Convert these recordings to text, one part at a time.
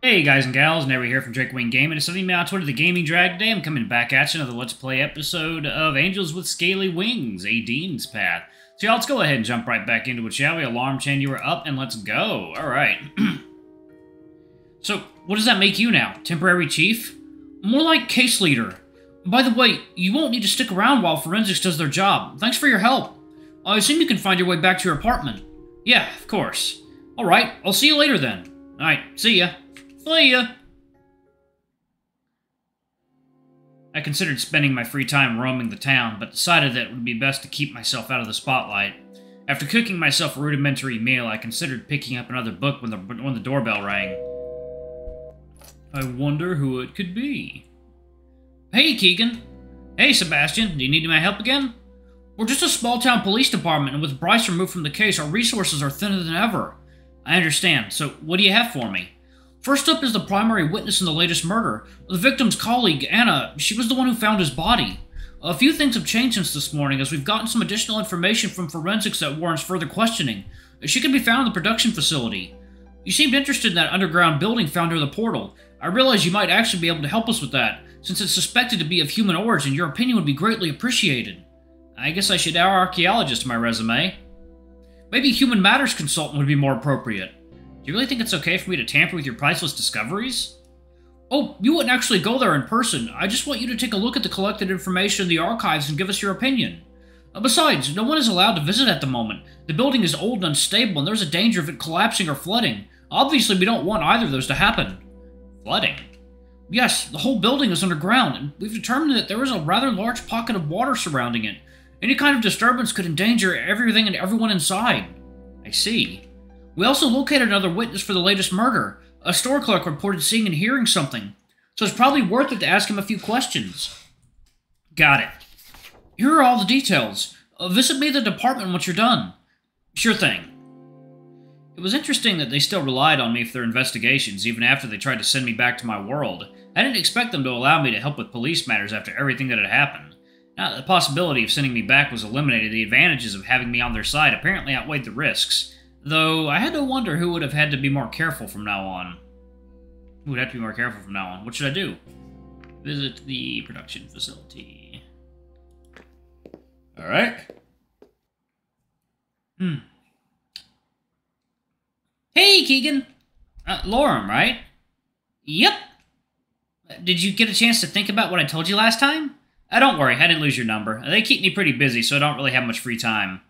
Hey guys and gals, Never here from Drake Wing Gaming. It's something on Twitter, the Gaming Drag today. I'm coming back at you, another Let's Play episode of Angels with Scaly Wings, Adine's Path. So y'all, let's go ahead and jump right back into it, shall we? Alarm chain, you are up, and let's go. Alright. So, what does that make you now? Temporary chief? More like case leader. By the way, you won't need to stick around while forensics does their job. Thanks for your help. I assume you can find your way back to your apartment. Yeah, of course. Alright, I'll see you later then. Alright, see ya. See ya! I considered spending my free time roaming the town, but decided that it would be best to keep myself out of the spotlight. After cooking myself a rudimentary meal, I considered picking up another book when the doorbell rang. I wonder who it could be. Hey, Keegan. Hey, Sebastian. Do you need my help again? We're just a small-town police department, and with Bryce removed from the case, our resources are thinner than ever. I understand. So, what do you have for me? First up is the primary witness in the latest murder. The victim's colleague, Anna. She was the one who found his body. A few things have changed since this morning, as we've gotten some additional information from forensics that warrants further questioning. She can be found in the production facility. You seemed interested in that underground building found near the portal. I realize you might actually be able to help us with that. Since it's suspected to be of human origin, your opinion would be greatly appreciated. I guess I should add archaeologist to my resume. Maybe human matters consultant would be more appropriate. Do you really think it's okay for me to tamper with your priceless discoveries? Oh, you wouldn't actually go there in person. I just want you to take a look at the collected information in the archives and give us your opinion. Besides, no one is allowed to visit at the moment. The building is old and unstable, and there's a danger of it collapsing or flooding. Obviously, we don't want either of those to happen. Flooding? Yes, the whole building is underground, and we've determined that there is a rather large pocket of water surrounding it. Any kind of disturbance could endanger everything and everyone inside. I see. We also located another witness for the latest murder. A store clerk reported seeing and hearing something, so it's probably worth it to ask him a few questions. Got it. Here are all the details. Visit me at the department once you're done. Sure thing. It was interesting that they still relied on me for their investigations, even after they tried to send me back to my world. I didn't expect them to allow me to help with police matters after everything that had happened. Now that the possibility of sending me back was eliminated, the advantages of having me on their side apparently outweighed the risks. Though, I had to wonder who would have had to be more careful from now on. Who would have to be more careful from now on? What should I do? Visit the production facility. Alright. Hey, Keegan! Lorem, right? Yep. Did you get a chance to think about what I told you last time? Don't worry, I didn't lose your number. They keep me pretty busy, so I don't really have much free time.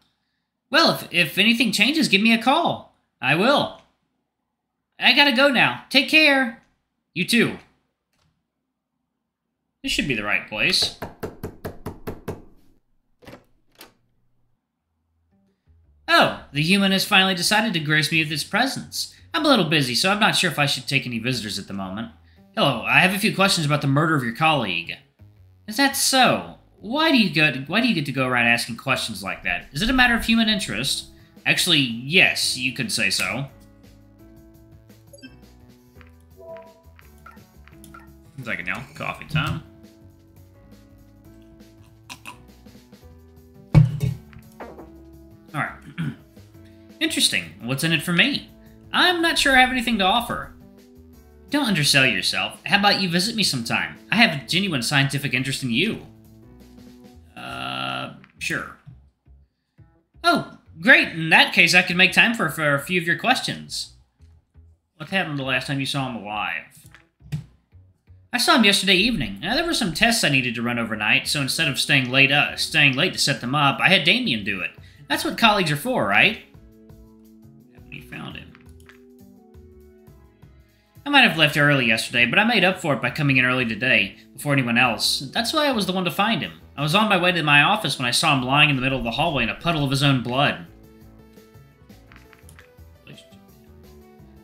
Well, if anything changes, give me a call. I will. I gotta go now. Take care. You too. This should be the right place. Oh, the human has finally decided to grace me with its presence. I'm a little busy, so I'm not sure if I should take any visitors at the moment. Hello, I have a few questions about the murder of your colleague. Is that so? Why do you get to go around asking questions like that? Is it a matter of human interest? Actually, yes, you could say so. Seems like it now. Coffee time. Alright. Interesting. What's in it for me? I'm not sure I have anything to offer. Don't undersell yourself. How about you visit me sometime? I have a genuine scientific interest in you. Sure. Oh, great. In that case, I could make time for a few of your questions. What happened the last time you saw him alive? I saw him yesterday evening. Now, there were some tests I needed to run overnight, so instead of staying late to set them up, I had Damien do it. That's what colleagues are for, right? Haven't you found him? I might have left early yesterday, but I made up for it by coming in early today, before anyone else. That's why I was the one to find him. I was on my way to my office when I saw him lying in the middle of the hallway in a puddle of his own blood.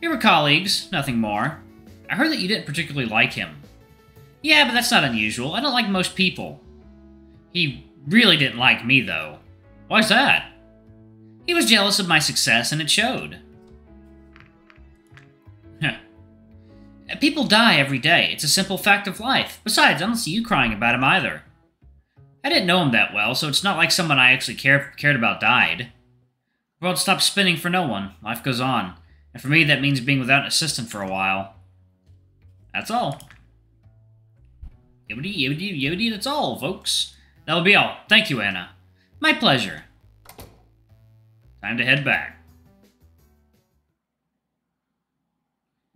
We were colleagues, nothing more. I heard that you didn't particularly like him. Yeah, but that's not unusual. I don't like most people. He really didn't like me, though. Why's that? He was jealous of my success, and it showed. People die every day. It's a simple fact of life. Besides, I don't see you crying about him either. I didn't know him that well, so it's not like someone I actually cared about died. The world stops spinning for no one. Life goes on. And for me, that means being without an assistant for a while. That's all. Yibbity, yibbity, yibbity, that's all, folks. That'll be all. Thank you, Anna. My pleasure. Time to head back.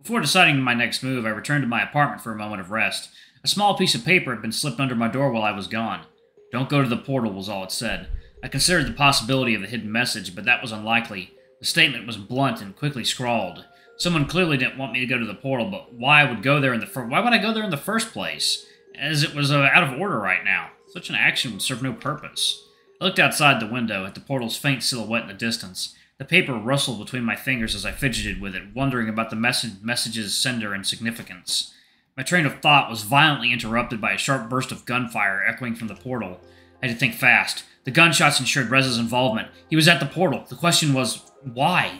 Before deciding my next move, I returned to my apartment for a moment of rest. A small piece of paper had been slipped under my door while I was gone. Don't go to the portal was all it said. I considered the possibility of a hidden message, but that was unlikely. The statement was blunt and quickly scrawled. Someone clearly didn't want me to go to the portal, but why would I go there in the first place? As it was out of order right now. Such an action would serve no purpose. I looked outside the window at the portal's faint silhouette in the distance. The paper rustled between my fingers as I fidgeted with it, wondering about the message's sender and significance. My train of thought was violently interrupted by a sharp burst of gunfire echoing from the portal. I had to think fast. The gunshots ensured Reza's involvement. He was at the portal. The question was, why?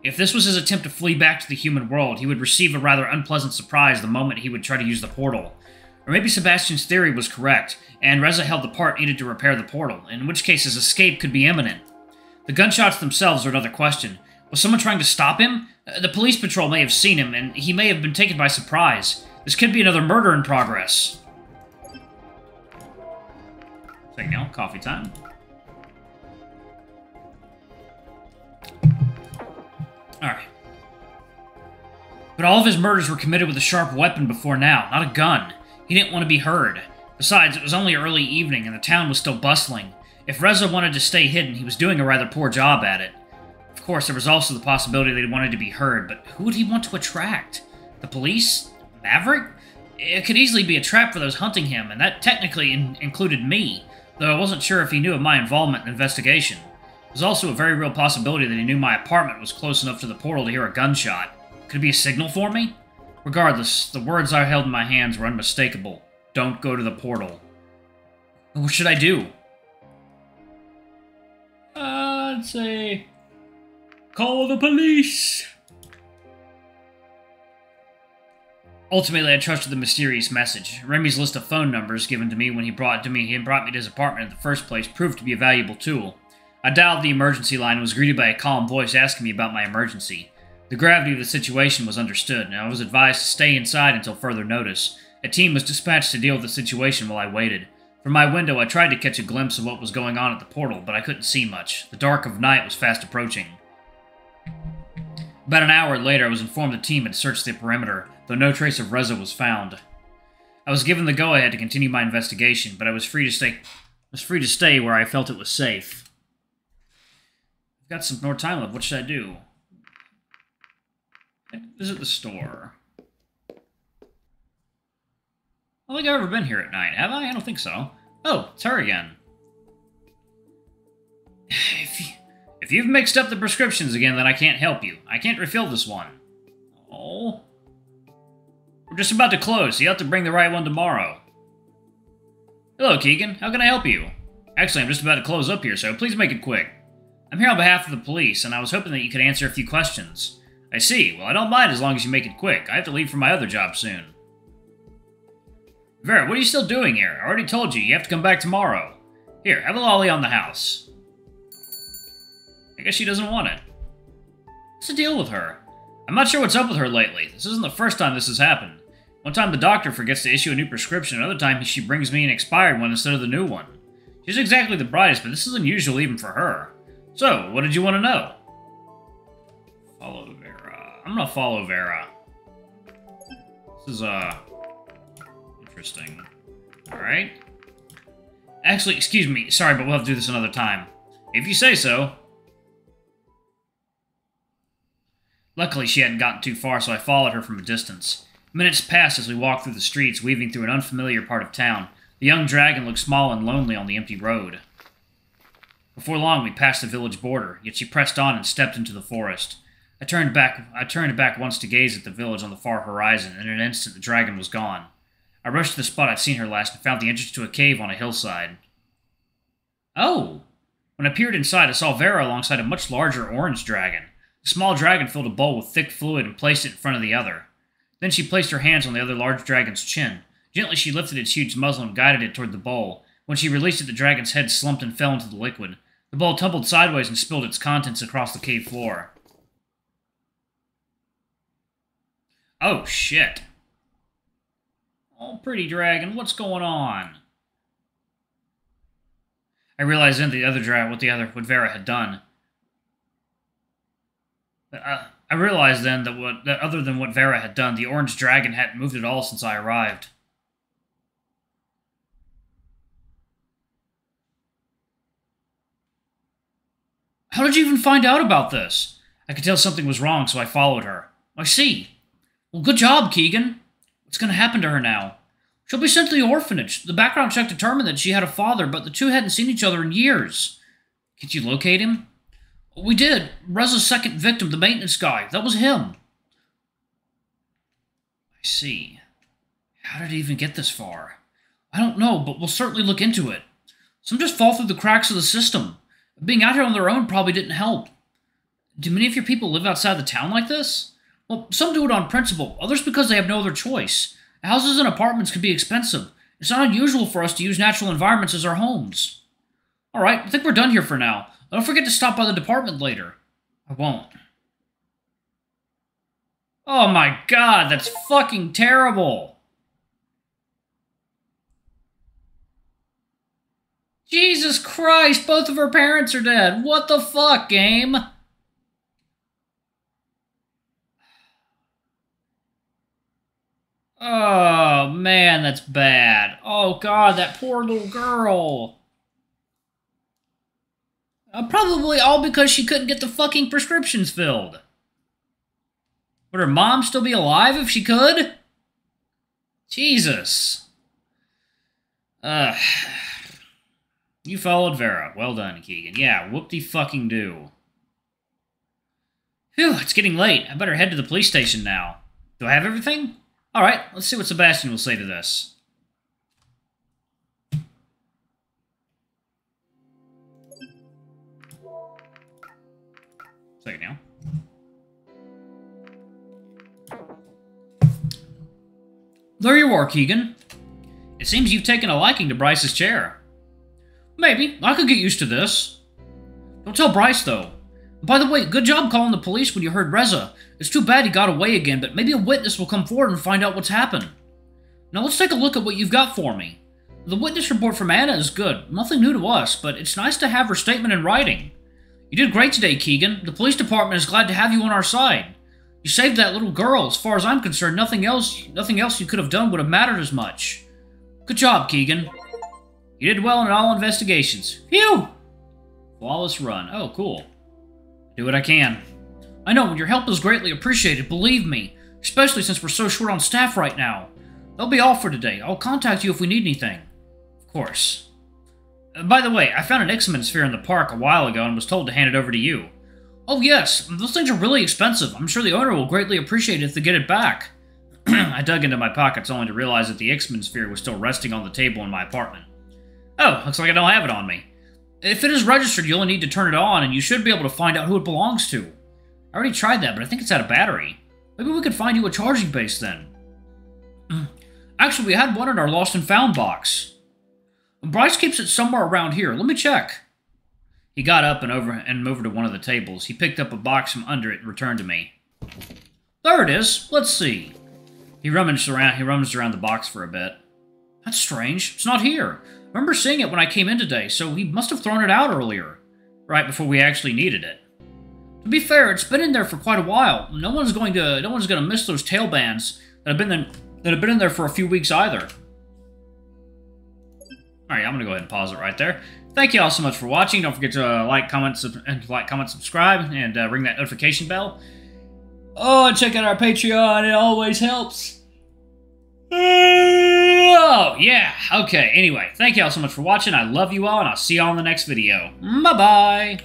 If this was his attempt to flee back to the human world, he would receive a rather unpleasant surprise the moment he would try to use the portal. Or maybe Sebastian's theory was correct, and Reza held the part needed to repair the portal, in which case his escape could be imminent. The gunshots themselves are another question. Was someone trying to stop him? The police patrol may have seen him, and he may have been taken by surprise. This could be another murder in progress. Second now, coffee time. Alright. But all of his murders were committed with a sharp weapon before now, not a gun. He didn't want to be heard. Besides, it was only early evening, and the town was still bustling. If Reza wanted to stay hidden, he was doing a rather poor job at it. Of course, there was also the possibility that he wanted to be heard, but who would he want to attract? The police? Maverick? It could easily be a trap for those hunting him, and that technically included me, though I wasn't sure if he knew of my involvement in the investigation. There was also a very real possibility that he knew my apartment was close enough to the portal to hear a gunshot. Could it be a signal for me? Regardless, the words I held in my hands were unmistakable. Don't go to the portal. What should I do? I'd say... call the police! Ultimately, I trusted the mysterious message. Remy's list of phone numbers given to me when he brought me to his apartment in the first place proved to be a valuable tool. I dialed the emergency line and was greeted by a calm voice asking me about my emergency. The gravity of the situation was understood, and I was advised to stay inside until further notice. A team was dispatched to deal with the situation while I waited. From my window, I tried to catch a glimpse of what was going on at the portal, but I couldn't see much. The dark of night was fast approaching. About an hour later, I was informed the team had searched the perimeter, though no trace of Reza was found. I was given the go-ahead to continue my investigation, but I was free to stay where I felt it was safe. I've got some more time left. What should I do? Visit the store. I don't think I've ever been here at night, have I? I don't think so. Oh, it's her again. If you've mixed up the prescriptions again, then I can't help you. I can't refill this one. Oh. We're just about to close, so you'll have to bring the right one tomorrow. Hello, Keegan. How can I help you? Actually, I'm just about to close up here, so please make it quick. I'm here on behalf of the police, and I was hoping that you could answer a few questions. I see. Well, I don't mind as long as you make it quick. I have to leave for my other job soon. Vara, what are you still doing here? I already told you, you have to come back tomorrow. Here, have a lolly on the house. I guess she doesn't want it. What's the deal with her? I'm not sure what's up with her lately. This isn't the first time this has happened. One time the doctor forgets to issue a new prescription, another time she brings me an expired one instead of the new one. She's exactly the brightest, but this is unusual even for her. So, what did you want to know? Follow Vara. I'm gonna follow Vara. This is, interesting. Alright. Actually, excuse me. Sorry, but we'll have to do this another time. If you say so. Luckily, she hadn't gotten too far, so I followed her from a distance. Minutes passed as we walked through the streets, weaving through an unfamiliar part of town. The young dragon looked small and lonely on the empty road. Before long, we passed the village border, yet she pressed on and stepped into the forest. I turned back once to gaze at the village on the far horizon, and in an instant the dragon was gone. I rushed to the spot I'd seen her last and found the entrance to a cave on a hillside. Oh! When I peered inside, I saw Vara alongside a much larger orange dragon. The small dragon filled a bowl with thick fluid and placed it in front of the other. Then she placed her hands on the other large dragon's chin. Gently she lifted its huge muzzle and guided it toward the bowl. When she released it, the dragon's head slumped and fell into the liquid. The bowl tumbled sideways and spilled its contents across the cave floor. Oh, shit. Oh, pretty dragon, what's going on? I realized then what Vara had done. I realized then that other than what Vara had done, the orange dragon hadn't moved at all since I arrived. How did you even find out about this? I could tell something was wrong, so I followed her. I see. Well, good job, Keegan. What's going to happen to her now? She'll be sent to the orphanage. The background check determined that she had a father, but the two hadn't seen each other in years. Could you locate him? We did. Reza's second victim, the maintenance guy. That was him. I see. How did he even get this far? I don't know, but we'll certainly look into it. Some just fall through the cracks of the system. Being out here on their own probably didn't help. Do many of your people live outside the town like this? Well, some do it on principle, others because they have no other choice. Houses and apartments can be expensive. It's not unusual for us to use natural environments as our homes. Alright, I think we're done here for now. Don't forget to stop by the department later. I won't. Oh my god, that's fucking terrible! Jesus Christ, both of her parents are dead. What the fuck, game? Oh, man, that's bad. Oh, God, that poor little girl. Probably all because she couldn't get the fucking prescriptions filled. Would her mom still be alive if she could? Jesus. You followed Vara. Well done, Keegan. Yeah, whoop-de-fucking-do. Phew, it's getting late. I better head to the police station now. Do I have everything? Alright, let's see what Sebastian will say to this. Second now. There you are, Keegan. It seems you've taken a liking to Bryce's chair. Maybe. I could get used to this. Don't tell Bryce, though. By the way, good job calling the police when you heard Reza. It's too bad he got away again, but maybe a witness will come forward and find out what's happened. Now let's take a look at what you've got for me. The witness report from Anna is good. Nothing new to us, but it's nice to have her statement in writing. You did great today, Keegan. The police department is glad to have you on our side. You saved that little girl. As far as I'm concerned, nothing else you could have done would have mattered as much. Good job, Keegan. You did well in all investigations. Phew! Flawless run. Oh, cool. Do what I can. I know, your help is greatly appreciated, believe me. Especially since we're so short on staff right now. That'll be all for today. I'll contact you if we need anything. Of course. By the way, I found an X-Men sphere in the park a while ago and was told to hand it over to you. Oh yes, those things are really expensive. I'm sure the owner will greatly appreciate it if they get it back. I dug into my pockets only to realize that the X-Men sphere was still resting on the table in my apartment. Oh, looks like I don't have it on me. If it is registered, you only need to turn it on, and you should be able to find out who it belongs to. I already tried that, but I think it's out of battery. Maybe we could find you a charging base then. Actually, we had one in our lost and found box. Bryce keeps it somewhere around here. Let me check. He got up and moved to one of the tables. He picked up a box from under it and returned to me. There it is. Let's see. He rummaged around the box for a bit. That's strange. It's not here. I remember seeing it when I came in today, so he must have thrown it out earlier, right before we actually needed it. To be fair, it's been in there for quite a while. No one's going to miss those tail bands that have been in there for a few weeks either. Alright, I'm going to go ahead and pause it right there. Thank you all so much for watching. Don't forget to like, comment, subscribe, and ring that notification bell. Oh, and check out our Patreon. It always helps. Oh, yeah. Okay, anyway. Thank you all so much for watching. I love you all, and I'll see you all in the next video. Bye-bye.